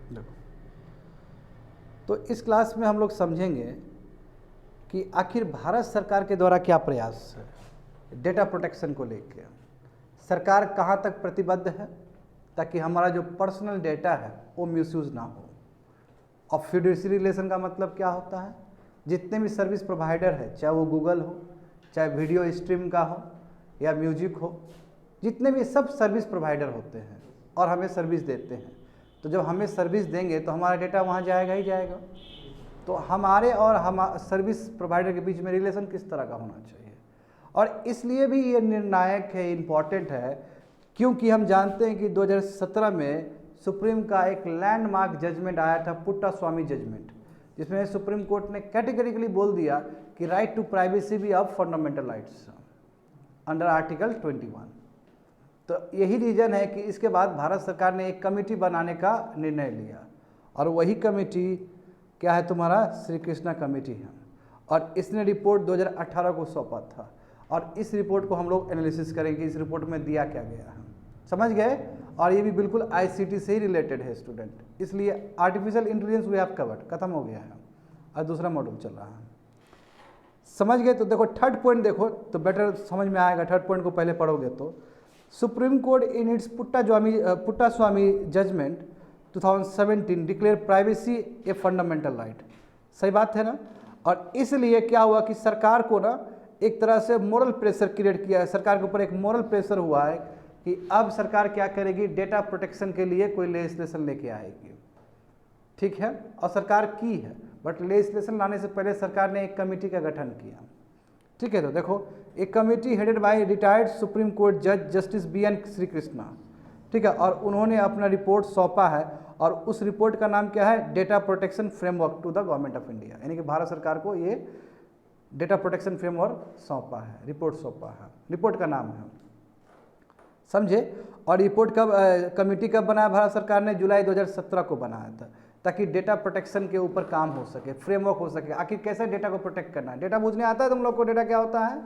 देखो, तो इस क्लास में हम लोग समझेंगे कि आखिर भारत सरकार के द्वारा क्या प्रयास है डेटा प्रोटेक्शन को लेकर। सरकार कहाँ तक प्रतिबद्ध है ताकि हमारा जो पर्सनल डेटा है वो मिसयूज़ ना हो। और फिड्यूशियरी रिलेशन का मतलब क्या होता है, जितने भी सर्विस प्रोवाइडर है, चाहे वो गूगल हो, चाहे वीडियो स्ट्रीम का हो या म्यूजिक हो, जितने भी सब सर्विस प्रोवाइडर होते हैं और हमें सर्विस देते हैं, तो जब हमें सर्विस देंगे तो हमारा डेटा वहाँ जाएगा ही जाएगा। तो हमारे और हम सर्विस प्रोवाइडर के बीच में रिलेशन किस तरह का होना चाहिए, और इसलिए भी ये निर्णायक है, इम्पॉर्टेंट है, क्योंकि हम जानते हैं कि 2017 में सुप्रीम का एक लैंडमार्क जजमेंट आया था, पुट्टास्वामी जजमेंट, जिसमें सुप्रीम कोर्ट ने कैटेगरिकली बोल दिया कि राइट टू प्राइवेसी भी of fundamental rights under article 21। तो यही रीज़न है कि इसके बाद भारत सरकार ने एक कमेटी बनाने का निर्णय लिया, और वही कमेटी क्या है, तुम्हारा श्री कृष्णा कमेटी है, और इसने रिपोर्ट 2018 को सौंपा था। और इस रिपोर्ट को हम लोग एनालिसिस करेंगे, इस रिपोर्ट में दिया क्या गया है, समझ गए। और ये भी बिल्कुल आईसीटी से ही रिलेटेड है स्टूडेंट, इसलिए artificial intelligence we have covered, खत्म हो गया है, और दूसरा मॉड्यूल चल रहा है, समझ गए। तो देखो थर्ड पॉइंट देखो तो बेटर समझ में आएगा, थर्ड पॉइंट को पहले पढ़ोगे तो supreme court in its Puttaswamy judgement 2017 declare privacy a fundamental right. सही बात है ना। और इसलिए क्या हुआ कि सरकार को ना एक तरह से मोरल प्रेशर क्रिएट किया है, सरकार के ऊपर एक मोरल प्रेशर हुआ है कि अब सरकार क्या करेगी, डेटा प्रोटेक्शन के लिए कोई लेजिस्लेशन लेके आएगी, ठीक है। और सरकार की है, बट लेजिस्लेशन लाने से पहले सरकार ने एक कमेटी का गठन किया, ठीक है। तो देखो एक committee headed by retired supreme court जज जस्टिस BN श्री कृष्णा, ठीक है, और उन्होंने अपना रिपोर्ट सौंपा है, और उस रिपोर्ट का नाम क्या है, data protection framework to the government of India, यानी कि भारत सरकार को ये डेटा प्रोटेक्शन फ्रेमवर्क सौंपा है, रिपोर्ट सौंपा है, रिपोर्ट का नाम है, समझे। और रिपोर्ट कब कमेटी कब बनाया भारत सरकार ने, जुलाई 2017 को बनाया था, ताकि डेटा प्रोटेक्शन के ऊपर काम हो सके, फ्रेमवर्क हो सके, आखिर कैसे डेटा को प्रोटेक्ट करना है। डेटा बुझने आता है तुम लोग को, डेटा क्या होता है,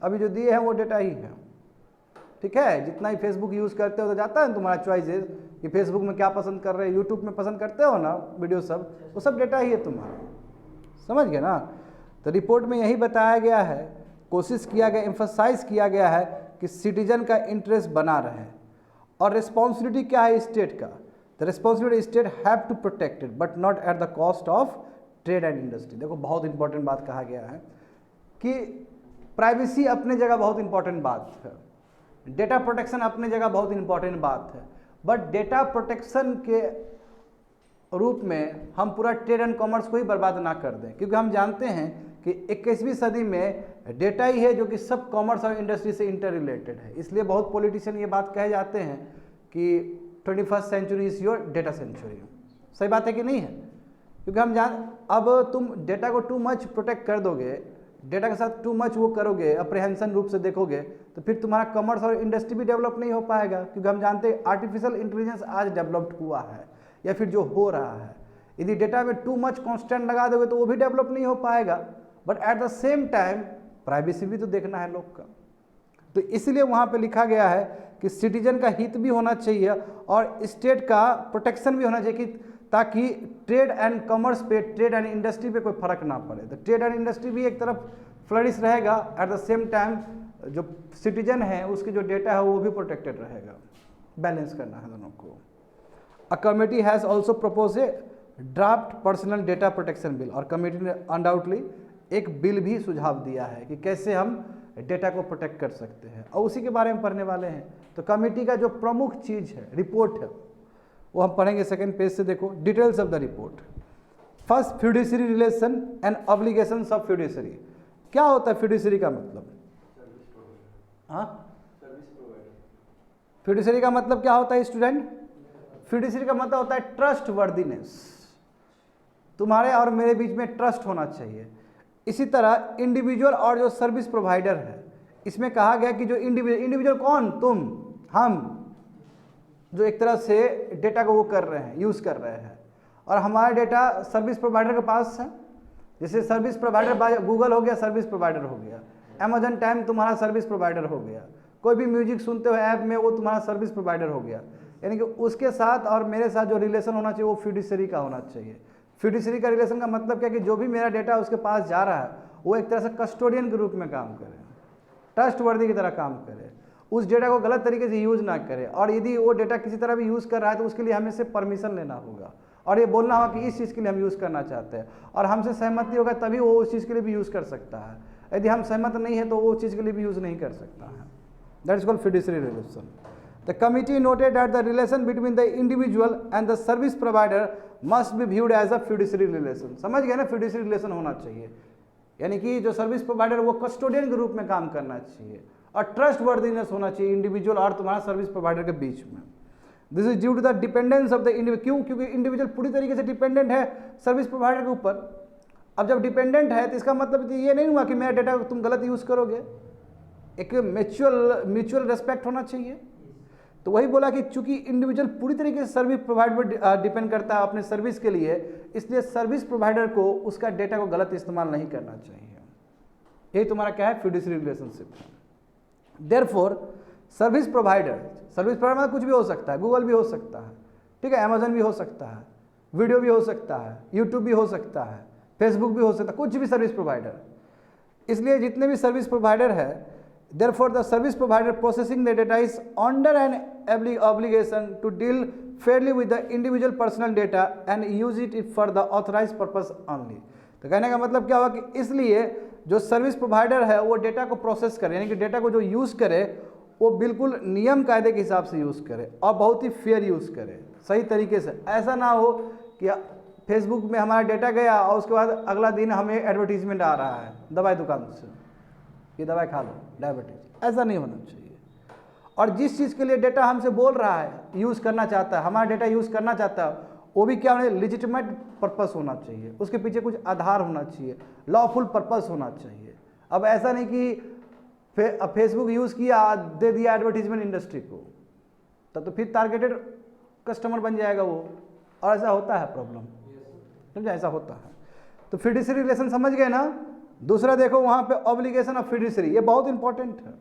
अभी जो दिए हैं वो डेटा ही है, ठीक है। जितना ही फेसबुक यूज़ करते हो तो जाता है तुम्हारा चॉइसेस कि फेसबुक में क्या पसंद कर रहे हैं, यूट्यूब में पसंद करते हो ना वीडियो, सब वो सब डेटा ही है तुम्हारा, समझ गए ना। तो रिपोर्ट में यही बताया गया है, कोशिश किया गया, एम्फसाइज किया गया है कि सिटीजन का इंटरेस्ट बना रहे। और रिस्पॉन्सिबिलिटी क्या है स्टेट का, the responsibility state have to protect it but not at the cost of trade and industry. देखो बहुत इंपॉर्टेंट बात कहा गया है कि प्राइवेसी अपने जगह बहुत इंपॉर्टेंट बात है, डेटा प्रोटेक्शन अपने जगह बहुत इंपॉर्टेंट बात है, बट डेटा प्रोटेक्शन के रूप में हम पूरा ट्रेड एंड कॉमर्स को ही बर्बाद ना कर दें, क्योंकि हम जानते हैं कि 21वीं सदी में डेटा ही है जो कि सब कॉमर्स और इंडस्ट्री से इंटर रिलेटेड है। इसलिए बहुत पॉलिटिशियन ये बात कहे जाते हैं कि 21st century is your data century. सही बात है कि नहीं है, क्योंकि हम अब तुम डेटा को टू मच प्रोटेक्ट कर दोगे, डेटा के साथ टू मच वो करोगे, अप्रीहेंशन रूप से देखोगे, तो फिर तुम्हारा कॉमर्स और इंडस्ट्री भी डेवलप नहीं हो पाएगा, क्योंकि हम जानते हैं आर्टिफिशियल इंटेलिजेंस आज डेवलप्ड हुआ है या फिर जो हो रहा है। यदि डेटा में टू मच कॉन्स्टेंट लगा दोगे तो वो भी डेवलप नहीं हो पाएगा, but at the same time privacy भी तो देखना है लोग का। तो इसलिए वहाँ पे लिखा गया है कि सिटीजन का हित भी होना चाहिए और स्टेट का प्रोटेक्शन भी होना चाहिए, कि ताकि ट्रेड एंड कॉमर्स पे, ट्रेड एंड इंडस्ट्री पे कोई फर्क ना पड़े। तो ट्रेड एंड इंडस्ट्री भी एक तरफ फ्लरिश रहेगा, एट द सेम टाइम जो सिटीजन है उसकी जो डेटा है वो भी प्रोटेक्टेड रहेगा। बैलेंस करना है दोनों को। A committee has also propose A draft personal data protection bill, और कमेटी ने अनडाउटली एक बिल भी सुझाव दिया है कि कैसे हम डेटा को प्रोटेक्ट कर सकते हैं, और उसी के बारे में पढ़ने वाले हैं। तो कमेटी का जो प्रमुख चीज़ है, रिपोर्ट है, वो हम पढ़ेंगे सेकंड पेज से। देखो details of the report. First, fiduciary relation and obligations of fiduciary. क्या होता है फिड्यूशियरी का मतलब, हाँ, फिड्यूशियरी का मतलब क्या होता है स्टूडेंट? फिड्यूशियरी का मतलब होता है ट्रस्ट वर्दीनेस, तुम्हारे और मेरे बीच में ट्रस्ट होना चाहिए। इसी तरह इंडिविजुअल और जो सर्विस प्रोवाइडर है, इसमें कहा गया कि जो इंडिविजुअल कौन, तुम, हम, जो एक तरह से डेटा को वो कर रहे हैं, यूज़ कर रहे हैं, और हमारा डेटा सर्विस प्रोवाइडर के पास है। जैसे सर्विस प्रोवाइडर गूगल हो गया, सर्विस प्रोवाइडर हो गया, अमेजन टाइम तुम्हारा सर्विस प्रोवाइडर हो गया, कोई भी म्यूजिक सुनते हो ऐप में वो तुम्हारा सर्विस प्रोवाइडर हो गया। यानी कि उसके साथ और मेरे साथ जो रिलेशन होना चाहिए वो फिड्यूशियरी का होना चाहिए। फिड्यूशियरी का रिलेशन का मतलब क्या कि जो भी मेरा डेटा उसके पास जा रहा है वो एक तरह से कस्टोडियन के रूप में काम करे, ट्रस्टवर्दी की तरह काम करे, उस डेटा को गलत तरीके से यूज़ ना करे, और यदि वो डेटा किसी तरह भी यूज़ कर रहा है तो उसके लिए हमें से परमिशन लेना होगा और ये बोलना होगा कि इस चीज़ के लिए हम यूज़ करना चाहते हैं, और हमसे सहमति होगा तभी वो उस चीज़ के लिए भी यूज़ कर सकता है। यदि हम सहमत नहीं है तो वो चीज़ के लिए भी यूज़ नहीं कर सकता है। That is called fiduciary relation. The committee noted that the relation between the individual and the service provider must be viewed as a fiduciary relation. समझ गए ना, फिड्यूशियरी रिलेशन होना चाहिए, यानी कि जो सर्विस प्रोवाइडर वो कस्टोडियन के रूप में काम करना चाहिए और ट्रस्ट वर्दीनेस होना चाहिए इंडिविजुअल और तुम्हारा सर्विस प्रोवाइडर के बीच में। This is due to the dependence of the individual. क्यों? क्योंकि इंडिविजुअल पूरी तरीके से डिपेंडेंट है सर्विस प्रोवाइडर के ऊपर। अब जब डिपेंडेंट है तो इसका मतलब ये नहीं हुआ कि मेरा डेटा तुम गलत यूज़ करोगे, एक म्यूचुअल रेस्पेक्ट होना चाहिए। तो वही बोला कि चूंकि इंडिविजुअल पूरी तरीके से सर्विस प्रोवाइडर पर डिपेंड करता है अपने सर्विस के लिए, इसलिए सर्विस प्रोवाइडर को उसका डेटा को गलत इस्तेमाल नहीं करना चाहिए। यही तुम्हारा क्या है? फिड्यूशियरी रिलेशनशिप है। देयरफॉर सर्विस प्रोवाइडर में कुछ भी हो सकता है, गूगल भी हो सकता है, ठीक है, अमेजन भी हो सकता है, वीडियो भी हो सकता है, यूट्यूब भी हो सकता है, फेसबुक भी हो सकता है, कुछ भी सर्विस प्रोवाइडर। इसलिए जितने भी सर्विस प्रोवाइडर है, therefore the service provider processing the data is under an obligation to deal fairly with the individual personal data and use it for the authorized purpose only। तो कहने का मतलब क्या हुआ कि इसलिए जो सर्विस प्रोवाइडर है वो डेटा को प्रोसेस करे, यानी कि डेटा को जो यूज़ करे वो बिल्कुल नियम कायदे के हिसाब से यूज़ करे और बहुत ही फेयर यूज़ करे, सही तरीके से। ऐसा ना हो कि फेसबुक में हमारा डेटा गया और उसके बाद अगला दिन हमें एडवर्टीजमेंट आ रहा है दवाई दुकान से, ये दवाई खा लो डायबिटीज। ऐसा नहीं होना चाहिए। और जिस चीज़ के लिए डेटा हमसे बोल रहा है, यूज़ करना चाहता है, हमारा डेटा यूज़ करना चाहता है, वो भी क्या होना, लेजिटिमेट पर्पस होना चाहिए, उसके पीछे कुछ आधार होना चाहिए, लॉफुल पर्पस होना चाहिए। अब ऐसा नहीं कि फेसबुक यूज़ किया दे दिया एडवर्टीजमेंट इंडस्ट्री को, तब तो फिर टारगेटेड कस्टमर बन जाएगा वो, और ऐसा होता है प्रॉब्लम, समझा, ऐसा होता है। तो फिड्यूशियरी रिलेशन समझ गए ना। दूसरा देखो वहाँ पे ऑब्लिगेशन ऑफ फिड्यूशियरी, ये बहुत इंपॉर्टेंट है।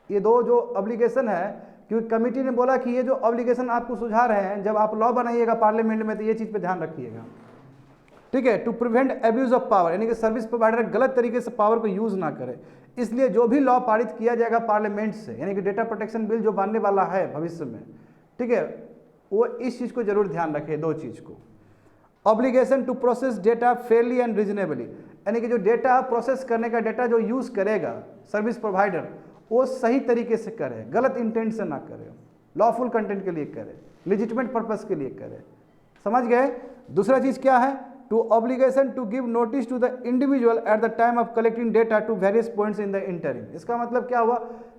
ये दो जो ऑब्लिगेशन है, क्योंकि कमिटी ने बोला कि ये जो ऑब्लिगेशन आपको सुझा रहे हैं, जब आप लॉ बनाइएगा पार्लियामेंट में तो ये चीज़ पे ध्यान रखिएगा, ठीक है। To prevent abuse of power, यानी कि सर्विस प्रोवाइडर गलत तरीके से पावर को यूज़ ना करे, इसलिए जो भी लॉ पारित किया जाएगा पार्लियामेंट से, यानी कि डेटा प्रोटेक्शन बिल जो बनने वाला है भविष्य में, ठीक है, वो इस चीज़ को जरूर ध्यान रखे, दो चीज़ को। Obligation to process data fairly and reasonably, यानी कि जो डेटा प्रोसेस करने का, डेटा जो यूज़ करेगा सर्विस प्रोवाइडर, वो सही तरीके से करे, गलत इंटेंट से ना करे, लॉफुल कंटेंट के लिए करे, लेजिटिमेट पर्पस के लिए करे, समझ गए। दूसरा चीज़ क्या है? Two obligation to give notice to the individual at the time of collecting data to various points in the interim. इसका मतलब क्या हुआ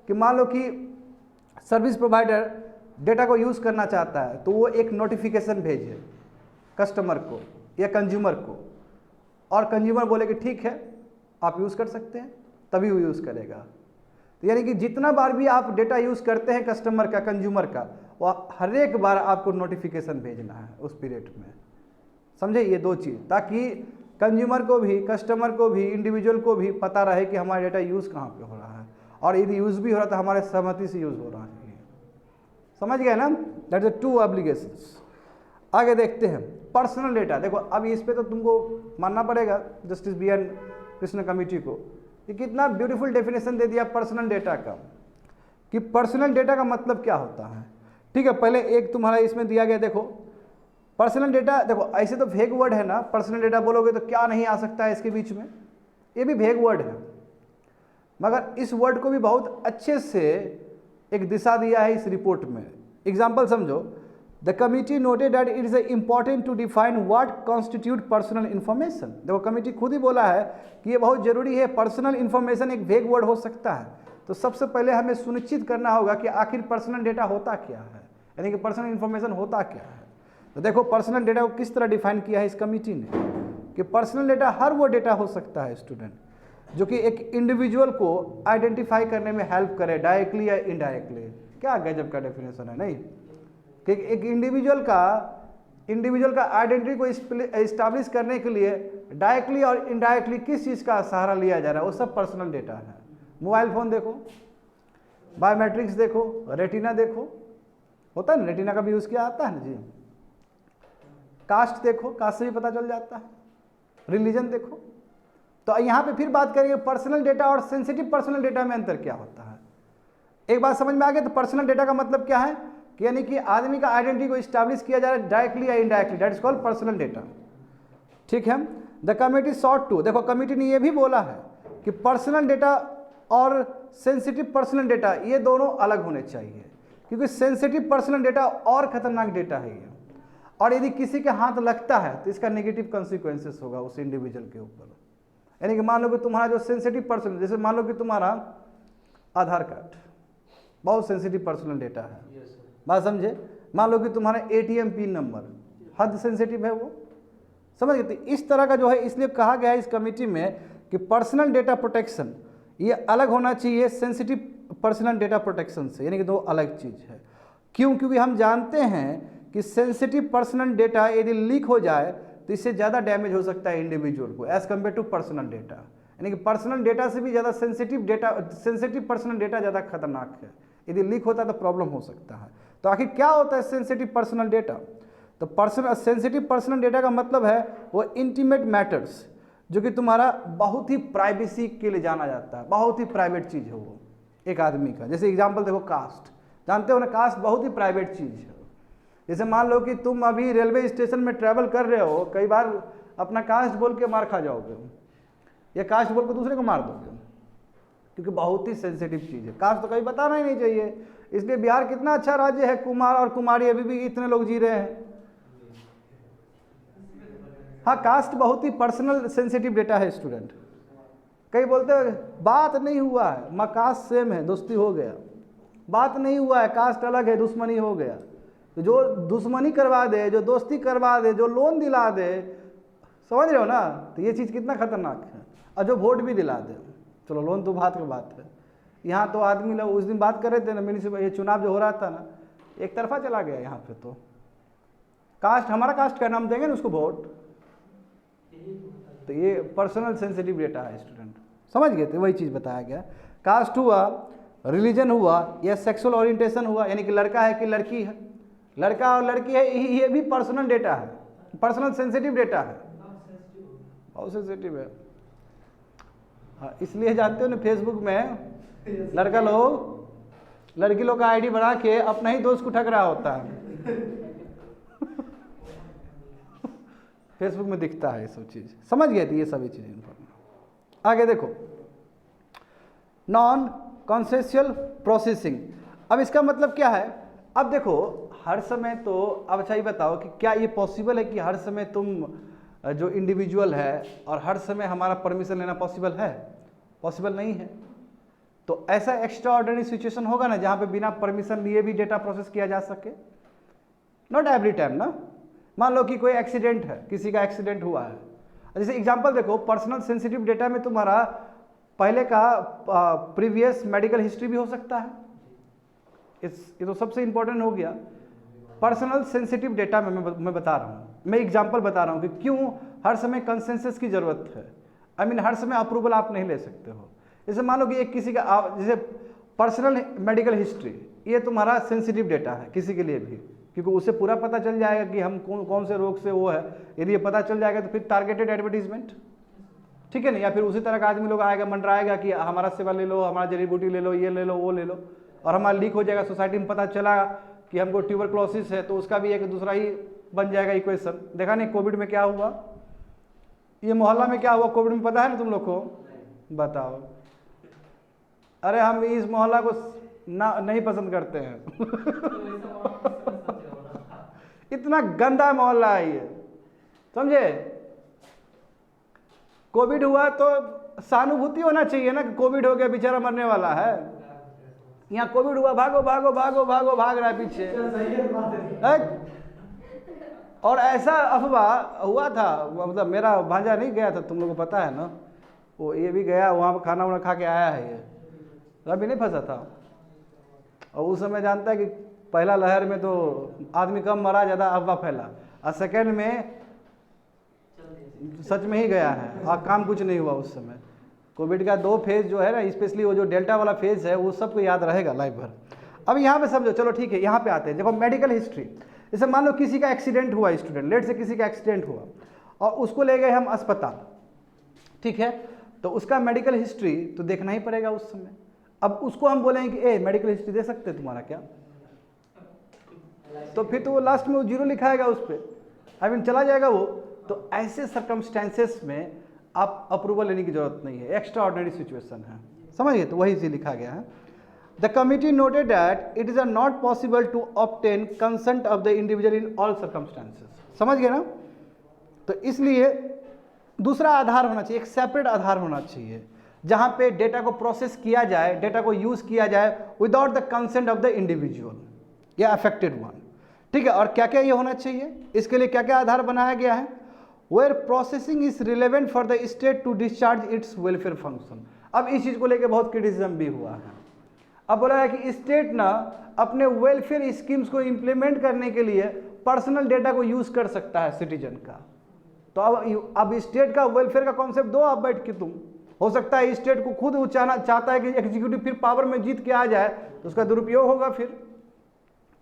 कि मान लो कि सर्विस प्रोवाइडर डेटा को यूज़ करना चाहता है, तो वो एक नोटिफिकेशन भेजे कस्टमर को या कंज्यूमर को, और कंज्यूमर बोले कि ठीक है आप यूज़ कर सकते हैं, तभी वो यूज़ करेगा। तो यानी कि जितना बार भी आप डेटा यूज़ करते हैं कस्टमर का, कंज्यूमर का, वो हर एक बार आपको नोटिफिकेशन भेजना है उस पीरियड में, समझे। ये दो चीज़, ताकि कंज्यूमर को भी, कस्टमर को भी, इंडिविजुअल को भी पता रहे कि हमारा डेटा यूज़ कहाँ पे हो रहा है, और यदि यूज़ भी हो रहा है तो हमारे सहमति से यूज़ हो रहा है। समझ गए ना। That is 2 obligations. आगे देखते हैं पर्सनल डेटा। देखो अब इस पे तो तुमको मानना पड़ेगा जस्टिस BN कृष्ण कमेटी को, ये कितना ब्यूटीफुल डेफिनेशन दे दिया पर्सनल डेटा का, कि पर्सनल डेटा का मतलब क्या होता है। ठीक है, पहले एक तुम्हारा इसमें दिया गया, देखो पर्सनल डेटा, देखो ऐसे तो भेग वर्ड है ना, पर्सनल डेटा बोलोगे तो क्या नहीं आ सकता है इसके बीच में, ये भी भेग वर्ड है, मगर इस वर्ड को भी बहुत अच्छे से एक दिशा दिया है इस रिपोर्ट में। एग्जाम्पल समझो, the committee noted that it is important to define what constitute personal information. देखो कमिटी खुद ही बोला है कि ये बहुत जरूरी है, पर्सनल इन्फॉर्मेशन एक वेग वर्ड हो सकता है, तो सबसे पहले हमें सुनिश्चित करना होगा कि आखिर पर्सनल डेटा होता क्या है, यानी कि पर्सनल इन्फॉर्मेशन होता क्या है। तो देखो पर्सनल डेटा को किस तरह डिफाइन किया है इस कमिटी ने, कि पर्सनल डेटा हर वो डेटा हो सकता है स्टूडेंट जो कि एक इंडिविजुअल को आइडेंटिफाई करने में हेल्प करे, डायरेक्टली या इनडायरेक्टली। क्या गजब का डेफिनेशन है नहीं, कि एक इंडिविजुअल का आइडेंटिटी को इस्टेब्लिश करने के लिए डायरेक्टली और इनडायरेक्टली किस चीज़ का सहारा लिया जा रहा है, वो सब पर्सनल डेटा है। मोबाइल फ़ोन देखो, बायोमेट्रिक्स देखो, रेटिना देखो, होता है ना, रेटिना का भी यूज़ किया आता है ना जी। कास्ट देखो, कास्ट से भी पता चल जाता है, रिलीजन देखो। तो यहाँ पे फिर बात करेंगे पर्सनल डेटा और सेंसिटिव पर्सनल डेटा में अंतर क्या होता है। एक बात समझ में आ गया। तो पर्सनल डेटा का मतलब क्या है कि यानी कि आदमी का आइडेंटिटी को इस्टेब्लिश किया जा रहा है डायरेक्टली या indirectly, that is called personal data. ठीक है। द कमिटी सॉट टू, देखो कमिटी ने ये भी बोला है कि पर्सनल डेटा और सेंसिटिव पर्सनल डेटा ये दोनों अलग होने चाहिए, क्योंकि सेंसिटिव पर्सनल डेटा और खतरनाक डेटा है ये, और यदि किसी के हाथ लगता है तो इसका नेगेटिव कॉन्सिक्वेंसेस होगा उस इंडिविजुअल के ऊपर। यानी कि मान लो कि तुम्हारा जो सेंसिटिव पर्सनल, जैसे मान लो कि तुम्हारा आधार कार्ड बहुत सेंसिटिव पर्सनल डेटा है, बात समझे। मान लो कि तुम्हारा एटीएम पिन नंबर हद सेंसिटिव है, वो समझ गए। तो इस तरह का जो है, इसलिए कहा गया है इस कमेटी में कि पर्सनल डेटा प्रोटेक्शन ये अलग होना चाहिए सेंसिटिव पर्सनल डेटा प्रोटेक्शन से, यानी कि दो अलग चीज़ है। क्यों? क्योंकि हम जानते हैं कि सेंसिटिव पर्सनल डेटा यदि लीक हो जाए तो इससे ज़्यादा डैमेज हो सकता है इंडिविजुअल को as compare to personal data. यानी कि पर्सनल डेटा से भी ज़्यादा सेंसिटिव पर्सनल डेटा ज़्यादा खतरनाक है, यदि लीक होता है तो प्रॉब्लम हो सकता है। तो आखिर क्या होता है सेंसिटिव पर्सनल डेटा? तो सेंसिटिव पर्सनल डेटा का मतलब है वो इंटीमेट मैटर्स, जो कि तुम्हारा बहुत ही प्राइवेसी के लिए जाना जाता है, बहुत ही प्राइवेट चीज़ है वो एक आदमी का। जैसे एग्जांपल देखो, कास्ट, जानते हो ना, कास्ट बहुत ही प्राइवेट चीज़ है। जैसे मान लो कि तुम अभी रेलवे स्टेशन में ट्रैवल कर रहे हो, कई बार अपना कास्ट बोल के मार खा जाओगे, या कास्ट बोल के दूसरे को मार दोगे, क्योंकि बहुत ही सेंसिटिव चीज़ है। कास्ट तो कभी बताना ही नहीं चाहिए। इसलिए बिहार कितना अच्छा राज्य है, कुमार और कुमारी अभी भी इतने लोग जी रहे हैं। हाँ, कास्ट बहुत ही पर्सनल सेंसिटिव डेटा है स्टूडेंट। कई बोलते हैं बात नहीं हुआ है, माँ कास्ट सेम है, दोस्ती हो गया। बात नहीं हुआ है, कास्ट अलग है, दुश्मनी हो गया। तो जो दुश्मनी करवा दे, जो दोस्ती करवा दे, जो लोन दिला दे, समझ रहे हो ना, तो ये चीज़ कितना खतरनाक है। और जो वोट भी दिला दे, चलो लोन तो बात की बात है। यहाँ तो आदमी लोग उस दिन बात कर रहे थे ना, म्यूनिसिपल ये चुनाव जो हो रहा था ना, एक तरफा चला गया यहाँ पे। तो कास्ट, हमारा कास्ट का नाम देंगे ना उसको वोट, तो ये पर्सनल सेंसिटिव डेटा है स्टूडेंट, समझ गए। तो वही चीज़ बताया गया। कास्ट हुआ, रिलीजन हुआ, या सेक्सुअल ओरिएंटेशन हुआ, यानी कि लड़का है कि लड़की है, लड़का और लड़की है, ये भी पर्सनल डेटा है, पर्सनल सेंसिटिव डेटा है, बहुत सेंसिटिव है। हाँ, इसलिए जानते हो ना, फेसबुक में लड़का लोग लड़की लोग का आईडी बना के अपना ही दोस्त को ठग रहा होता है। फेसबुक में दिखता है ये सब चीज़, समझ गए थे ये सभी चीज़ें। आगे देखो, नॉन कॉन्सेंशुअल प्रोसेसिंग। अब इसका मतलब क्या है? अब देखो, हर समय तो, अब अच्छा ये बताओ कि क्या ये पॉसिबल है कि हर समय तुम जो इंडिविजुअल है और हर समय हमारा परमिशन लेना पॉसिबल है? पॉसिबल नहीं है। तो ऐसा एक्स्ट्रा ऑर्डिनरी सिचुएशन होगा ना जहाँ पे बिना परमिशन लिए भी डेटा प्रोसेस किया जा सके? नॉट एवरी टाइम ना। मान लो कि कोई एक्सीडेंट है, किसी का एक्सीडेंट हुआ है, जैसे एग्जांपल देखो, पर्सनल सेंसिटिव डेटा में तुम्हारा पहले का प्रीवियस मेडिकल हिस्ट्री भी हो सकता है। ये तो सबसे इंपॉर्टेंट हो गया। पर्सनल सेंसिटिव डेटा में मैं बता रहा हूँ, मैं एग्जांपल बता रहा हूँ कि क्यों हर समय कंसेंसस की ज़रूरत है। आई मीन हर समय अप्रूवल आप नहीं ले सकते हो। जैसे मान लो कि एक किसी का, जैसे पर्सनल मेडिकल हिस्ट्री, ये तुम्हारा सेंसिटिव डेटा है किसी के लिए भी, क्योंकि उसे पूरा पता चल जाएगा कि हम कौन से रोग से वो है। यदि ये पता चल जाएगा तो फिर टारगेटेड एडवर्टीजमेंट, ठीक है ना। या फिर उसी तरह का आदमी लोग आएगा, मंडराएगा कि हमारा सेवा ले लो, हमारा जड़ी बूटी ले लो, ये ले लो, वो ले लो, और हमारा लीक हो जाएगा, सोसाइटी में पता चला कि हमको ट्यूबरक्लोसिस है, तो उसका भी एक दूसरा ही बन जाएगा इक्वेशन। देखा नहीं कोविड में क्या हुआ, ये मोहल्ला में क्या हुआ कोविड में, पता है ना तुम लोग को? बताओ। अरे हम इस मोहल्ला को नहीं पसंद करते हैं। इतना गंदा मोहल्ला है ये, समझे। कोविड हुआ तो सहानुभूति होना चाहिए ना कि कोविड हो गया, बेचारा मरने वाला है। यहाँ कोविड हुआ, भागो भागो भागो भागो, भाग रहा है पीछे। और ऐसा अफवाह हुआ था, मतलब मेरा भांजा नहीं गया था, तुम लोगों को पता है ना, वो ये भी गया वहाँ पर, खाना वाना खा के आया है, ये अभी नहीं फंसा था। और उस समय जानता है कि पहला लहर में तो आदमी कम मरा, ज़्यादा अफवाह फैला, और सेकेंड में सच में ही गया है और काम कुछ नहीं हुआ उस समय। कोविड का 2 फेज जो है ना, स्पेशली वो जो डेल्टा वाला फेज है, वो सबको याद रहेगा लाइफ भर। अब यहाँ पे समझो, चलो ठीक है, यहाँ पे आते हैं। देखो मेडिकल हिस्ट्री, जैसे मान लो किसी का एक्सीडेंट हुआ, स्टूडेंट लेट से किसी का एक्सीडेंट हुआ और उसको ले गए हम अस्पताल, ठीक है, तो उसका मेडिकल हिस्ट्री तो देखना ही पड़ेगा उस समय। अब उसको हम बोलेंगे कि ए मेडिकल हिस्ट्री दे सकते हैं तुम्हारा क्या, तो फिर तो वो लास्ट में वो 0 लिखाएगा उस पर, आई मीन चला जाएगा वो। तो ऐसे सर्कमस्टेंसेस में आप अप्रूवल लेने की जरूरत नहीं है, एक्स्ट्रा ऑर्डिनरी सिचुएशन है, समझिए, तो वही चीज लिखा गया है। The committee noted that it is not possible to obtain consent of the individual in all circumstances, समझ गए ना। तो इसलिए दूसरा आधार होना चाहिए, एक सेपरेट आधार होना चाहिए जहां पे डेटा को प्रोसेस किया जाए, डेटा को यूज किया जाए without the consent of the individual या अफेक्टेड वन, ठीक है। और क्या क्या ये होना चाहिए, इसके लिए क्या क्या आधार बनाया गया है, where processing is relevant for the state to discharge its welfare function. अब इस चीज को लेकर बहुत क्रिटिसिज्म भी हुआ है। अब बोला है कि स्टेट ना अपने वेलफेयर स्कीम्स को इंप्लीमेंट करने के लिए पर्सनल डेटा को यूज कर सकता है सिटीजन का। तो अब स्टेट का वेलफेयर का कॉन्सेप्ट दो आप बैठ के, तुम हो सकता है स्टेट को खुद वो चाहता है कि एग्जीक्यूटिव फिर पावर में जीत के आ जाए तो उसका दुरुपयोग होगा फिर।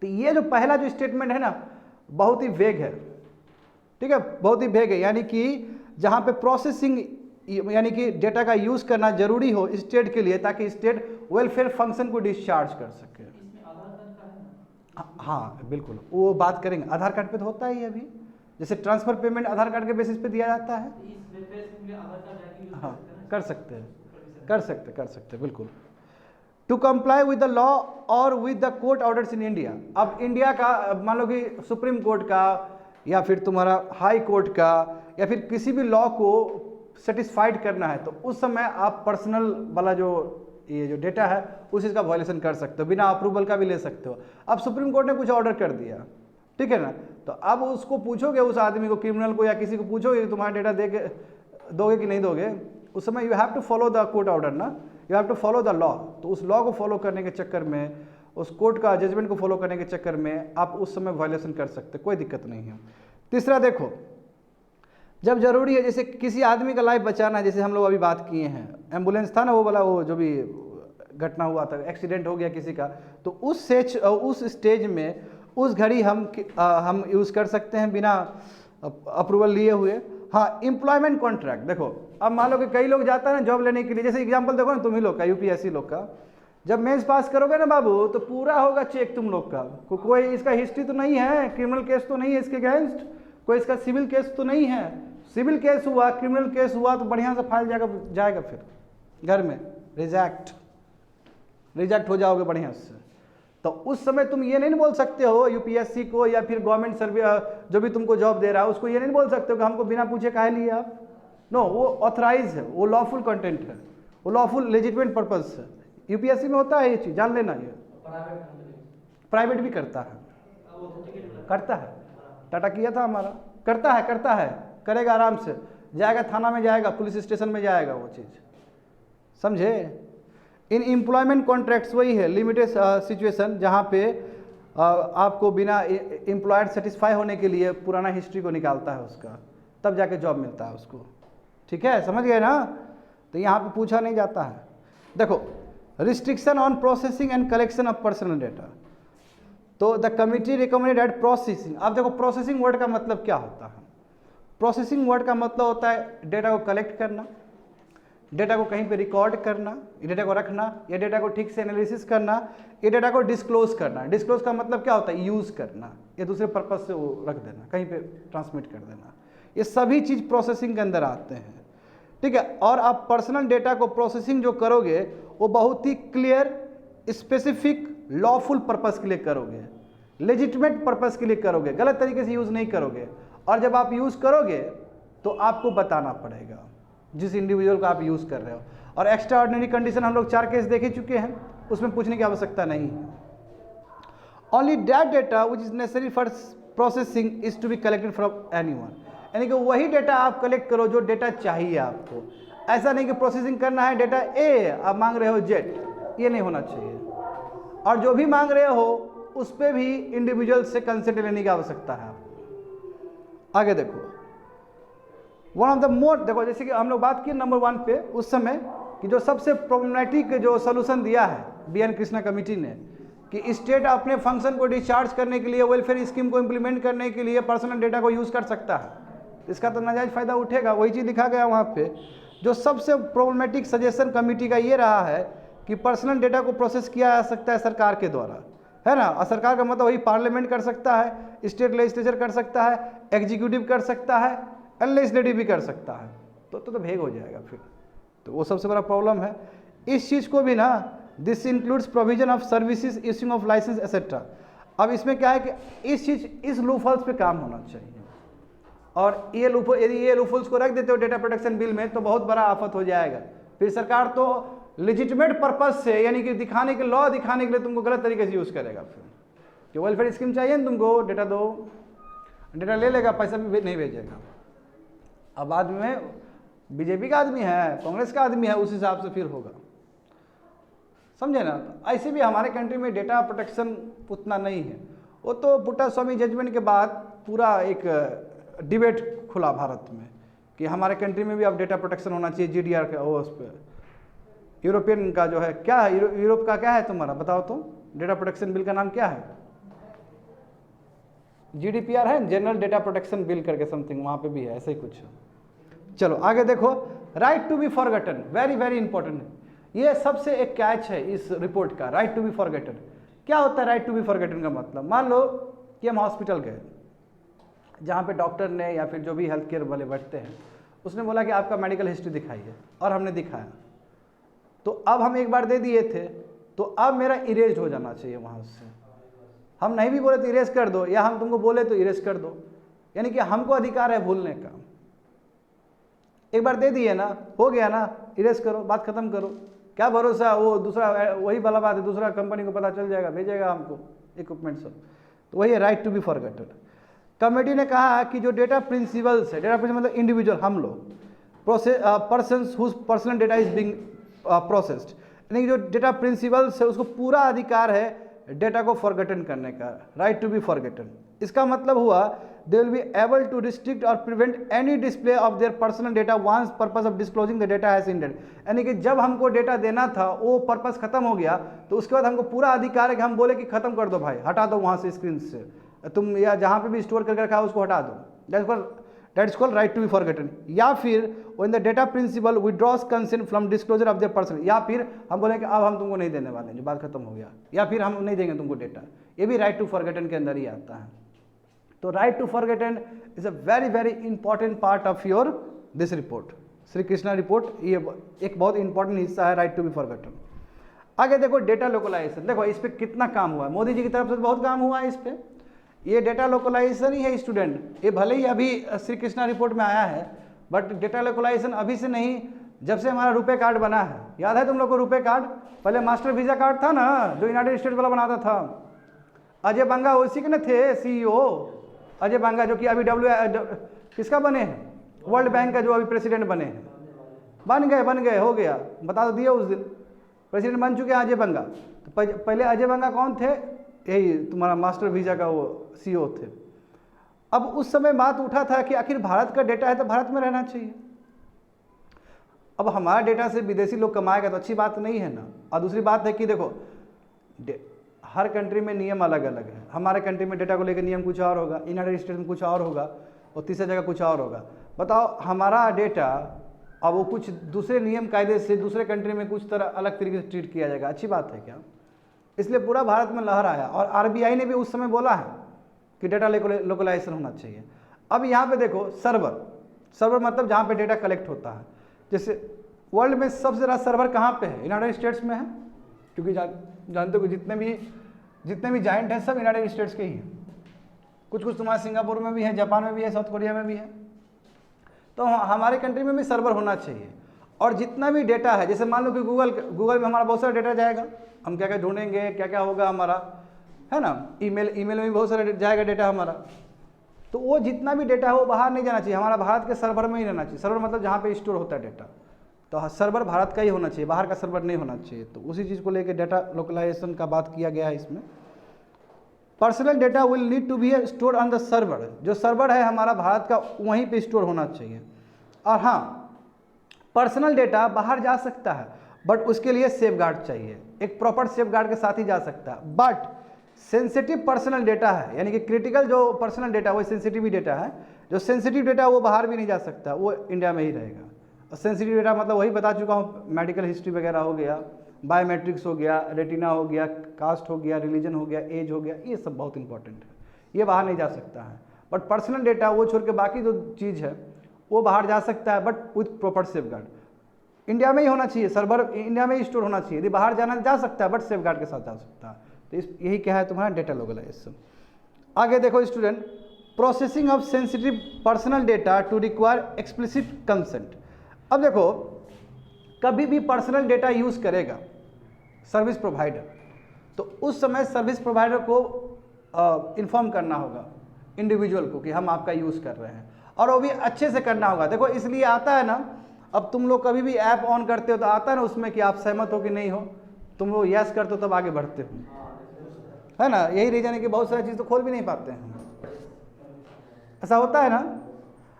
तो ये जो पहला जो स्टेटमेंट है ना बहुत ही वेग है, ठीक है, बहुत ही वेग है, यानी कि जहां पे प्रोसेसिंग यानी कि डेटा का यूज करना जरूरी हो स्टेट के लिए ताकि स्टेट वेलफेयर फंक्शन को डिस्चार्ज कर सके। हाँ बिल्कुल, वो बात करेंगे, आधार कार्ड पे तो होता ही अभी, जैसे ट्रांसफर पेमेंट आधार कार्ड के बेसिस पे दिया जाता है। हाँ कर सकते हैं, कर सकते हैं बिल्कुल। To comply with the law और with the court orders in India. अब इंडिया का मान लो कि सुप्रीम कोर्ट का या फिर तुम्हारा हाई कोर्ट का या फिर किसी भी लॉ को सेटिस्फाइड करना है तो उस समय आप पर्सनल वाला जो ये जो डेटा है उस चीज़ का वायलेशन कर सकते हो, बिना अप्रूवल का भी ले सकते हो। अब सुप्रीम कोर्ट ने कुछ ऑर्डर कर दिया, ठीक है ना, तो अब उसको पूछोगे, उस आदमी को, क्रिमिनल को या किसी को पूछोगे तुम्हारा डेटा दे के दोगे कि नहीं दोगे, उस समय you have to follow the court order ना, you have to follow the law. तो उस लॉ को फॉलो करने के चक्कर में, उस कोर्ट का जजमेंट को फॉलो करने के चक्कर में आप उस समय वायलेशन कर सकते, कोई दिक्कत नहीं है। तीसरा देखो, जब जरूरी है, जैसे किसी आदमी का लाइफ बचाना है, जैसे हम लोग अभी बात किए हैं, एम्बुलेंस था ना वो वाला, वो जो भी घटना हुआ था, एक्सीडेंट हो गया किसी का, तो उस स्टेज में उस घड़ी हम यूज़ कर सकते हैं बिना अप्रूवल लिए हुए। हाँ, एम्प्लॉयमेंट कॉन्ट्रैक्ट, देखो अब मान लो कि कई लोग जाता है ना जॉब लेने के लिए, जैसे एग्जांपल देखो ना तुम ही लोग का, यूपीएससी लोग का, जब मेंस पास करोगे ना बाबू तो पूरा होगा चेक तुम लोग का, कोई इसका हिस्ट्री तो नहीं है, क्रिमिनल केस तो नहीं है इसके अगेंस्ट, कोई इसका सिविल केस तो नहीं है। सिविल केस हुआ, क्रिमिनल केस हुआ तो बढ़िया से फाइल जाएगा फिर घर में, रिजेक्ट हो जाओगे बढ़िया से। तो उस समय तुम ये नहीं बोल सकते हो यूपीएससी को या फिर गवर्नमेंट सर्विस जो भी तुमको जॉब दे रहा है उसको ये नहीं बोल सकते हो कि हमको बिना पूछे काहे लिए आप, नो, वो ऑथराइज है, वो लॉफुल कंटेंट है, वो लॉफुल लेजिटिमेट पर्पज है। यूपीएससी में होता है ये चीज़, जान लेना, ये प्राइवेट भी करता है, टाटा किया था हमारा, करता है, करेगा आराम से, जाएगा थाना में, जाएगा पुलिस स्टेशन में, जाएगा वो चीज़, समझे। इन एम्प्लॉयमेंट कॉन्ट्रैक्ट्स वही है लिमिटेड सिचुएशन जहाँ पे आपको बिना एम्प्लॉयड सेटिस्फाई होने के लिए पुराना हिस्ट्री को निकालता है उसका, तब जाके जॉब मिलता है उसको, ठीक है, समझ गए ना। तो यहाँ पे पूछा नहीं जाता है। देखो, restriction on processing and collection of personal data, तो द कमिटी रिकमेंडेड प्रोसेसिंग। अब देखो प्रोसेसिंग वर्ड का मतलब क्या होता है, प्रोसेसिंग वर्ड का मतलब होता है डेटा को कलेक्ट करना, डेटा को कहीं पे रिकॉर्ड करना, ये डेटा को रखना, ये डेटा को ठीक से एनालिसिस करना, ये डेटा को डिस्क्लोज करना। डिस्क्लोज का मतलब क्या होता है, यूज़ करना, ये दूसरे पर्पज से वो रख देना, कहीं पे ट्रांसमिट कर देना, ये सभी चीज़ प्रोसेसिंग के अंदर आते हैं, ठीक है। और आप पर्सनल डेटा को प्रोसेसिंग जो करोगे वो बहुत ही क्लियर, स्पेसिफिक, लॉफुल पर्पस के लिए करोगे, लेजिटिमेट पर्पस के लिए करोगे, गलत तरीके से यूज़ नहीं करोगे। और जब आप यूज़ करोगे तो आपको बताना पड़ेगा जिस इंडिविजुअल को आप यूज़ कर रहे हो। और एक्स्ट्रा ऑर्डिनरी कंडीशन हम लोग 4 केस देख ही चुके हैं, उसमें पूछने की आवश्यकता नहीं है। Only that data which is necessary for processing is to be collected from anyone, यानी कि वही डेटा आप कलेक्ट करो जो डेटा चाहिए आपको। ऐसा नहीं कि प्रोसेसिंग करना है डेटा ए, आप मांग रहे हो जेड, ये नहीं होना चाहिए। और जो भी मांग रहे हो उस पर भी इंडिविजुअल से कंसेंट लेने की आवश्यकता है आपको। आगे देखो, वन ऑफ द मोर, देखो जैसे कि हम लोग बात की नंबर 1 पे उस समय कि जो सबसे प्रॉब्लमेटिक जो सोल्यूशन दिया है बीएन कृष्णा कमेटी ने, कि स्टेट अपने फंक्शन को डिस्चार्ज करने के लिए, वेलफेयर स्कीम को इम्प्लीमेंट करने के लिए पर्सनल डेटा को यूज़ कर सकता है, इसका तो नाजायज़ फ़ायदा उठेगा। वही चीज़ लिखा गया वहाँ पे। जो सबसे प्रॉब्लमेटिक सजेशन कमेटी का ये रहा है कि पर्सनल डेटा को प्रोसेस किया जा सकता है सरकार के द्वारा, है ना। और सरकार का मतलब वही पार्लियामेंट कर सकता है, स्टेट लेजिस्लेचर कर सकता है, एग्जीक्यूटिव कर सकता है, लेजिस्लेटिव भी कर सकता है। तो भेग हो जाएगा फिर, तो वो सबसे बड़ा प्रॉब्लम है। इस चीज़ को भी ना, this includes provision of services, issuing of licence etcetera. अब इसमें क्या है कि इस लूपहोल्स पे काम होना चाहिए, और ये लूप, यदि ये लूपहोल्स को रख देते हो डेटा प्रोटेक्शन बिल में तो बहुत बड़ा आफत हो जाएगा। फिर सरकार तो लेजिटिमेट पर्पज से, यानी कि दिखाने के, लॉ दिखाने के लिए तुमको गलत तरीके से यूज़ करेगा। फिर कि वेलफेयर स्कीम चाहिए ना तुमको, डेटा दो, डेटा ले लेगा, पैसा भी नहीं भेजेगा। अब आदमी में बीजेपी का आदमी है, कांग्रेस का आदमी है, उस हिसाब से फिर होगा, समझे ना। तो ऐसे भी हमारे कंट्री में डेटा प्रोटेक्शन उतना नहीं है। वो तो पुट्टास्वामी जजमेंट के बाद पूरा एक डिबेट खुला भारत में कि हमारे कंट्री में भी अब डेटा प्रोटेक्शन होना चाहिए, जीडीआर का, वो उस पर यूरोपियन का जो है, क्या है यूरोप का, क्या है तुम्हारा बताओ तो, डेटा प्रोटेक्शन बिल का नाम क्या है? जीडीपीआर है, जनरल डेटा प्रोटेक्शन बिल करके समथिंग, वहाँ पे भी है ऐसे ही कुछ। चलो आगे देखो, right to be forgotten, very very important है। ये सबसे एक कैच है इस रिपोर्ट का, राइट टू बी फॉरगेटन। क्या होता है राइट टू बी फॉरगेटन का मतलब? मान लो कि हम हॉस्पिटल गए, जहाँ पे डॉक्टर ने या फिर जो भी हेल्थ केयर वाले बैठते हैं, उसने बोला कि आपका मेडिकल हिस्ट्री दिखाइए, और हमने दिखाया, तो अब हम एक बार दे दिए थे, तो अब मेरा इरेज हो जाना चाहिए वहाँ से। हम नहीं भी बोले तो इरेज कर दो, या हम तुमको बोले तो इरेज कर दो, यानी कि हमको अधिकार है भूलने का। एक बार दे दिए ना, हो गया ना, इरेज करो, बात खत्म करो। क्या भरोसा, वो दूसरा, वही वाला बात है, दूसरा कंपनी को पता चल जाएगा, भेजेगा हमको इक्विपमेंट सब। तो वही है right to be forgotten. Committee ने कहा कि जो डेटा प्रिंसिपल्स है, डेटा प्रिंसिपल मतलब इंडिविजुअल, हम लोग, persons whose personal data is being processed, यानी कि जो डेटा प्रिंसिपल्स है उसको पूरा अधिकार है डेटा को फॉरगेटन करने का, राइट टू बी फॉरगेटन। इसका मतलब हुआ they will be able to restrict और prevent any display of their personal data once purpose of disclosing the data has ended. यानी कि जब हमको डेटा देना था वो पर्पस खत्म हो गया, तो उसके बाद हमको पूरा अधिकार है कि हम बोले कि खत्म कर दो भाई, हटा दो वहाँ से स्क्रीन से, तुम या जहाँ पे भी स्टोर करके रखा है उसको हटा दो। That's called right to be forgotten. या फिर when the data principal withdraws consent from disclosure of their person, या फिर हम बोले कि अब हम तुमको नहीं देने वाले, जो बात खत्म हो गया, या फिर हम नहीं देंगे तुमको डेटा, ये भी राइट टू फॉरगेटन के अंदर ही आता है। तो right to forgotten is a very very important part of your this report, Shri Krishna report. ये एक बहुत इंपॉर्टेंट हिस्सा है राइट टू बी फॉरगेटन। आगे देखो डेटा लोकलाइजेशन, देखो इस पर कितना काम हुआ है, मोदी जी की तरफ से बहुत काम हुआ है इस पर। ये डेटा लोकलाइजेशन ही है स्टूडेंट, ये भले ही अभी श्री कृष्णा रिपोर्ट में आया है, बट डेटा लोकलाइजेशन अभी से नहीं, जब से हमारा रुपए कार्ड बना है। याद है तुम लोग को रुपए कार्ड? पहले मास्टर वीजा कार्ड था ना, जो यूनाइटेड स्टेट्स वाला बनाता था, अजय बंगा उसी के न थे सीईओ, अजय बंगा, जो कि अभी किसका बने हैं, वर्ल्ड बैंक का जो अभी प्रेसिडेंट बने हैं, बन गए हो गया, बता तो दिया उस दिन प्रेसिडेंट बन चुके हैं अजय बंगा। तो पहले अजय बंगा कौन थे? यही तुम्हारा मास्टर वीजा का वो सीईओ थे। अब उस समय बात उठा था कि आखिर भारत का डेटा है तो भारत में रहना चाहिए। अब हमारा डेटा से विदेशी लोग कमाएगा तो अच्छी बात नहीं है ना। और दूसरी बात है कि देखो हर कंट्री में नियम अलग अलग है, हमारे कंट्री में डेटा को लेकर नियम कुछ और होगा, यूनाइटेड स्टेट्स में कुछ और होगा, और तीसरी जगह कुछ और होगा। बताओ हमारा डेटा अब वो कुछ दूसरे नियम कायदे से दूसरे कंट्री में कुछ तरह अलग तरीके से ट्रीट किया जाएगा, अच्छी बात है क्या? इसलिए पूरा भारत में लहर आया, और आरबीआई ने भी उस समय बोला है कि डेटा लोकलाइजेशन होना चाहिए। अब यहाँ पे देखो सर्वर मतलब जहाँ पे डेटा कलेक्ट होता है। जैसे वर्ल्ड में सबसे ज़्यादा सर्वर कहाँ पे है? यूनाइटेड स्टेट्स में है, क्योंकि जानते हो जितने भी जाइंट हैं सब यूनाइटेड स्टेट्स के ही हैं। कुछ तुम्हारे सिंगापुर में भी है, जापान में भी है, साउथ कोरिया में भी है। तो हमारे कंट्री में भी सर्वर होना चाहिए। और जितना भी डेटा है, जैसे मान लो कि गूगल में हमारा बहुत सारा डेटा जाएगा, हम क्या क्या ढूंढेंगे, क्या क्या होगा हमारा, है ना। ईमेल में भी बहुत सारा जाएगा डेटा हमारा। तो वो जितना भी डेटा है वो बाहर नहीं जाना चाहिए, हमारा भारत के सर्वर में ही रहना चाहिए। सर्वर मतलब जहाँ पे स्टोर होता है डेटा, तो सर्वर भारत का ही होना चाहिए, बाहर का सर्वर नहीं होना चाहिए। तो उसी चीज़ को लेकर डेटा लोकलाइजेशन का बात किया गया है इसमें। Personal data will need to be store on the server, जो सर्वर है हमारा भारत का वहीं पे स्टोर होना चाहिए। और हाँ, पर्सनल डेटा बाहर जा सकता है, बट उसके लिए सेफगार्ड चाहिए, एक प्रॉपर सेफगार्ड के साथ ही जा सकता है। बट सेंसिटिव पर्सनल डेटा है, यानी कि क्रिटिकल जो पर्सनल डेटा वो सेंसिटिव डेटा है, जो सेंसिटिव डेटा वो बाहर भी नहीं जा सकता, वो इंडिया में ही रहेगा। और सेंसिटिव डेटा मतलब वही बता चुका हूँ, मेडिकल हिस्ट्री वगैरह हो गया, बायोमेट्रिक्स हो गया, रेटिना हो गया, कास्ट हो गया, रिलीजन हो गया, एज हो गया, ये सब बहुत इंपॉर्टेंट है, ये बाहर नहीं जा सकता है। बट पर्सनल डेटा वो छोड़ के बाकी जो चीज़ है वो बाहर जा सकता है, but with proper safeguard. India में ही होना चाहिए, सर्वर इंडिया में ही स्टोर होना चाहिए, यदि बाहर जाना जा सकता है बट सेफगार्ड के साथ जा सकता है। तो यही क्या है तुम्हारा डेटा लोकलाइजेशन। आगे देखो student, processing of sensitive personal data to require explicit consent. अब देखो, कभी भी पर्सनल डेटा यूज़ करेगा सर्विस प्रोवाइडर, तो उस समय सर्विस प्रोवाइडर को इन्फॉर्म करना होगा इंडिविजुअल को कि हम आपका यूज़ कर रहे हैं, और वो भी अच्छे से करना होगा। देखो इसलिए आता है ना, अब तुम लोग कभी भी ऐप ऑन करते हो तो आता है ना उसमें कि आप सहमत हो कि नहीं हो, तुम लोग यस करते हो तब आगे बढ़ते हो, है ना। यही रीजन है कि बहुत सारी चीज़ तो खोल भी नहीं पाते हैं, ऐसा होता है ना।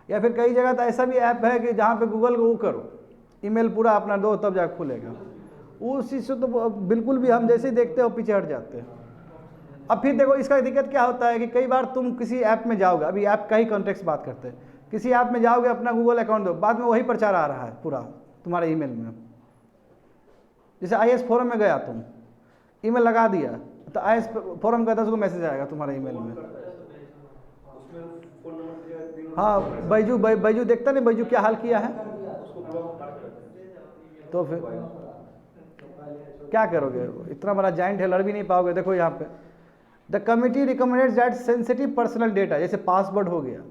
या फिर कई जगह तो ऐसा भी ऐप है कि जहाँ पे गूगल को वो करो, ईमेल पूरा अपना दो तब जाकर खुलेगा, उस चीज़ से तो बिल्कुल भी हम जैसे ही देखते हो पीछे हट जाते हैं। अब फिर देखो इसका दिक्कत क्या होता है कि कई बार तुम किसी ऐप में जाओगे, अभी ऐप का ही कॉन्टेक्स्ट बात करते हैं, किसी ऐप में जाओगे, अपना गूगल अकाउंट दो, बाद में वही प्रचार आ रहा है पूरा तुम्हारे ईमेल में। जैसे IAS फोरम में गया, तुम ईमेल लगा दिया तो IAS फोरम का 10 को मैसेज आएगा तुम्हारे ईमेल में। हाँ, बैजू देखता नहीं, बैजू क्या हाल किया है, तो फिर क्या करोगे, इतना बड़ा जाइंट है, लड़ भी नहीं पाओगे। देखो यहाँ पे, the committee recommended that sensitive personal data, जैसे पासवर्ड हो गया,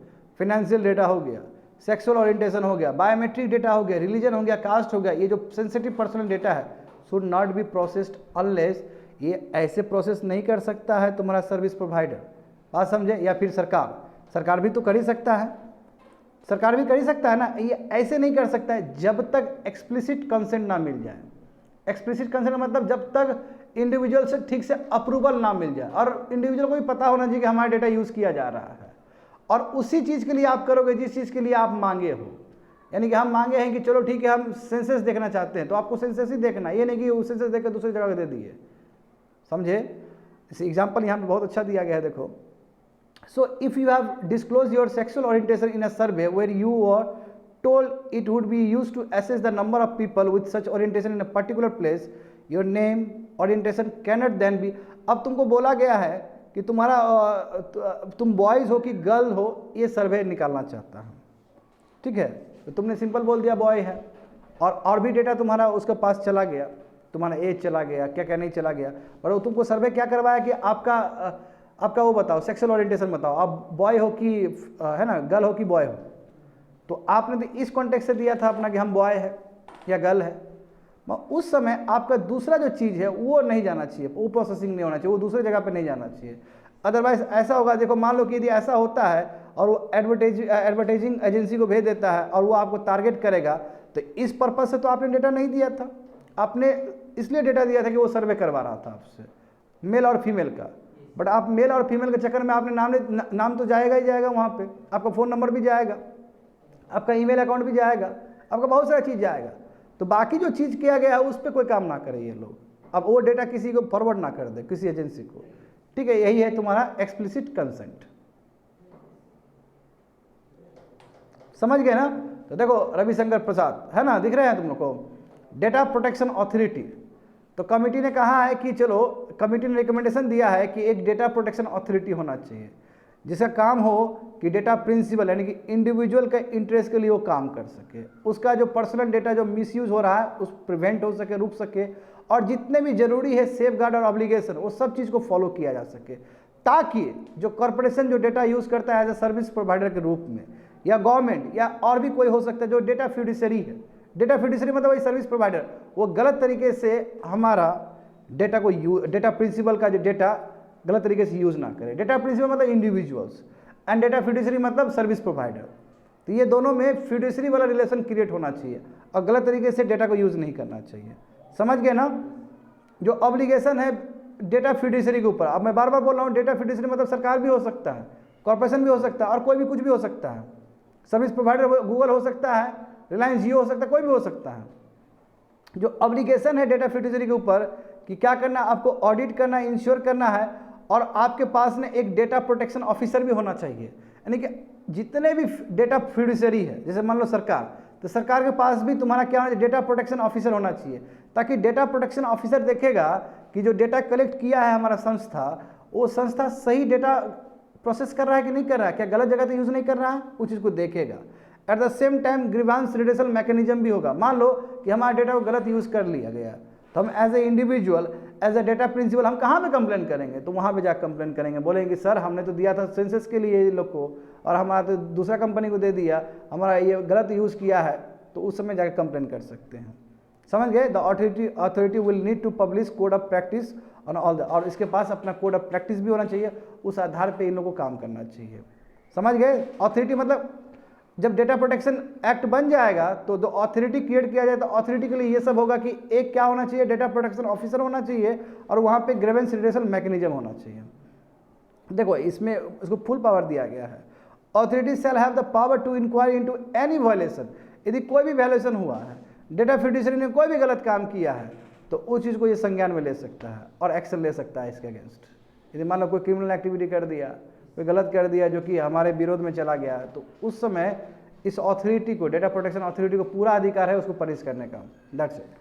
फाइनेंशियल डेटा हो गया, सेक्सुअल ओरिएंटेशन हो गया, बायोमेट्रिक डेटा हो गया, रिलीजन हो गया, कास्ट हो गया, ये जो सेंसिटिव पर्सनल डेटा है should not be processed unless, ये ऐसे प्रोसेस नहीं कर सकता है तुम्हारा सर्विस प्रोवाइडर, बात समझे, या फिर सरकार भी तो कर ही सकता है, सरकार भी कर ही सकता है ना। ये ऐसे नहीं कर सकता है जब तक एक्सप्लिसिट कंसेंट ना मिल जाए। एक्सप्लिसिट कंसेंट मतलब जब तक इंडिविजुअल से ठीक से अप्रूवल ना मिल जाए, और इंडिविजुअल को भी पता होना चाहिए कि हमारा डेटा यूज़ किया जा रहा है, और उसी चीज़ के लिए आप करोगे जिस चीज़ के लिए आप मांगे हो। यानी कि हम मांगे हैं कि चलो ठीक है हम सेंसस देखना चाहते हैं, तो आपको सेंसस ही देखना, ये नहीं कि वो सेंसस देख कर दूसरी जगह दे दिए, समझे। इस एग्जाम्पल यहाँ पे बहुत अच्छा दिया गया है, देखो। So if you have disclosed your sexual orientation in a survey where you were told it would be used to assess the number of people with such orientation in a particular place, your name orientation cannot then be। अब तुमको बोला गया है कि तुम्हारा तुम boys हो कि गर्ल हो, ये सर्वे निकालना चाहता है, ठीक है। तो तुमने सिंपल बोल दिया बॉय है, और भी डेटा तुम्हारा उसके पास चला गया, तुम्हारा एज चला गया, क्या क्या नहीं चला गया, पर वो तुमको सर्वे क्या करवाया कि आपका वो बताओ, सेक्सुअल ओरिएंटेशन बताओ, आप बॉय हो कि है ना, गर्ल हो कि बॉय हो। तो आपने तो इस कॉन्टेक्स्ट से दिया था अपना कि हम बॉय है या गर्ल है, उस समय आपका दूसरा जो चीज़ है वो नहीं जाना चाहिए, वो प्रोसेसिंग नहीं होना चाहिए, वो दूसरी जगह पे नहीं जाना चाहिए। अदरवाइज ऐसा होगा, देखो मान लो कि यदि ऐसा होता है और वो एडवर्टाइजिंग एजेंसी को भेज देता है और वो आपको टारगेट करेगा, तो इस पर्पज से तो आपने डेटा नहीं दिया था, आपने इसलिए डेटा दिया था कि वो सर्वे करवा रहा था आपसे मेल और फीमेल का। बट आप मेल और फीमेल के चक्कर में आपने नाम तो जाएगा ही जाएगा, वहाँ पे आपका फ़ोन नंबर भी जाएगा, आपका ईमेल अकाउंट भी जाएगा, आपका बहुत सारा चीज़ जाएगा। तो बाकी जो चीज़ किया गया है उस पर कोई काम ना करे ये लोग, अब वो डेटा किसी को फॉरवर्ड ना कर दे, किसी एजेंसी को, ठीक है। यही है तुम्हारा एक्सप्लिसिट कंसेंट, समझ गए ना। तो देखो रविशंकर प्रसाद है ना, दिख रहे हैं तुम लोग को, डेटा प्रोटेक्शन अथॉरिटी। तो कमेटी ने कहा है कि चलो, कमेटी ने रिकमेंडेशन दिया है कि एक डेटा प्रोटेक्शन अथॉरिटी होना चाहिए जिसका काम हो कि डेटा प्रिंसिपल यानी कि इंडिविजुअल के इंटरेस्ट के लिए वो काम कर सके, उसका जो पर्सनल डेटा जो मिसयूज हो रहा है उस प्रिवेंट हो सके, रुक सके, और जितने भी जरूरी है सेफ गार्ड और ऑब्लिगेशन वो सब चीज़ को फॉलो किया जा सके, ताकि जो कॉरपोरेशन जो डेटा यूज़ करता है एज ए सर्विस प्रोवाइडर के रूप में, या गवर्नमेंट या और भी कोई हो सकता है जो डेटा फ्यूडिशरी है, डेटा फ्यूडिशरी मतलब वही सर्विस प्रोवाइडर, वो गलत तरीके से हमारा डेटा को डेटा प्रिंसिपल का जो डेटा गलत तरीके से यूज़ ना करे। डेटा प्रिंसिपल मतलब इंडिविजुअल्स एंड डेटा फ्यूडिशरी मतलब सर्विस प्रोवाइडर। तो ये दोनों में फ्यूडिशरी वाला रिलेशन क्रिएट होना चाहिए और गलत तरीके से डेटा को यूज़ नहीं करना चाहिए, समझ गए ना। जो ऑब्लिगेशन है डेटा फ्यूडिशरी के ऊपर, अब मैं बार बार बोल रहा हूँ, डेटा फ्यूडिशरी मतलब सरकार भी हो सकता है, कॉर्पोरेशन भी हो सकता है, और कोई भी कुछ भी हो सकता है, सर्विस प्रोवाइडर गूगल हो सकता है, रिलायंस जियो हो सकता है, कोई भी हो सकता है। जो ऑब्लिगेशन है डेटा फिड्यूसरी के ऊपर कि क्या करना, आपको ऑडिट करना, इंश्योर करना है, और आपके पास में एक डेटा प्रोटेक्शन ऑफिसर भी होना चाहिए। यानी कि जितने भी डेटा फिड्यूसरी है, जैसे मान लो सरकार, तो सरकार के पास भी तुम्हारा क्या होना चाहिए, डेटा प्रोटेक्शन ऑफिसर होना चाहिए, ताकि डेटा प्रोटेक्शन ऑफिसर देखेगा कि जो डेटा कलेक्ट किया है हमारा संस्था, वो संस्था सही डेटा प्रोसेस कर रहा है कि नहीं कर रहा है, क्या गलत जगह तो यूज़ नहीं कर रहा है, उस चीज़ को देखेगा। At the same time grievance redressal mechanism भी होगा। मान लो कि हमारा डेटा को गलत यूज़ कर लिया गया, तो हम as a individual, as a data principal हम कहाँ पे कंप्लेन करेंगे, तो वहाँ पे जाकर कंप्लेन करेंगे, बोलेंगे सर हमने तो दिया था सेंसस के लिए ये लोग को, और हमारा तो दूसरा कंपनी को दे दिया, हमारा ये गलत यूज़ किया है, तो उस समय जाकर कंप्लेन कर सकते हैं। समझ गए। The authority will need to publish code of practice on all the, और इसके पास अपना कोड ऑफ प्रैक्टिस भी होना चाहिए, उस आधार पे इन लोगों को काम करना चाहिए। समझ गए। अथॉरिटी मतलब जब डेटा प्रोटेक्शन एक्ट बन जाएगा तो जो अथॉरिटी क्रिएट किया जाए, तो अथॉरिटी के लिए ये सब होगा कि एक क्या होना चाहिए, डेटा प्रोटेक्शन ऑफिसर होना चाहिए, और वहाँ पे ग्रीवेंस रिड्यूसल मैकेनिज्म होना चाहिए। देखो इसमें इसको फुल पावर दिया गया है। Authority shall have the power to inquiry into any violation, यदि कोई भी वायलेशन हुआ है, डेटा फिड्यूसरी ने कोई भी गलत काम किया है, तो उस चीज़ को ये संज्ञान में ले सकता है और एक्शन ले सकता है इसके अगेंस्ट। यदि मान लो कोई क्रिमिनल एक्टिविटी कर दिया, कोई गलत कर दिया जो कि हमारे विरोध में चला गया, तो उस समय इस अथॉरिटी को, डेटा प्रोटेक्शन अथॉरिटी को पूरा अधिकार है उसको पनिश करने का। That's it.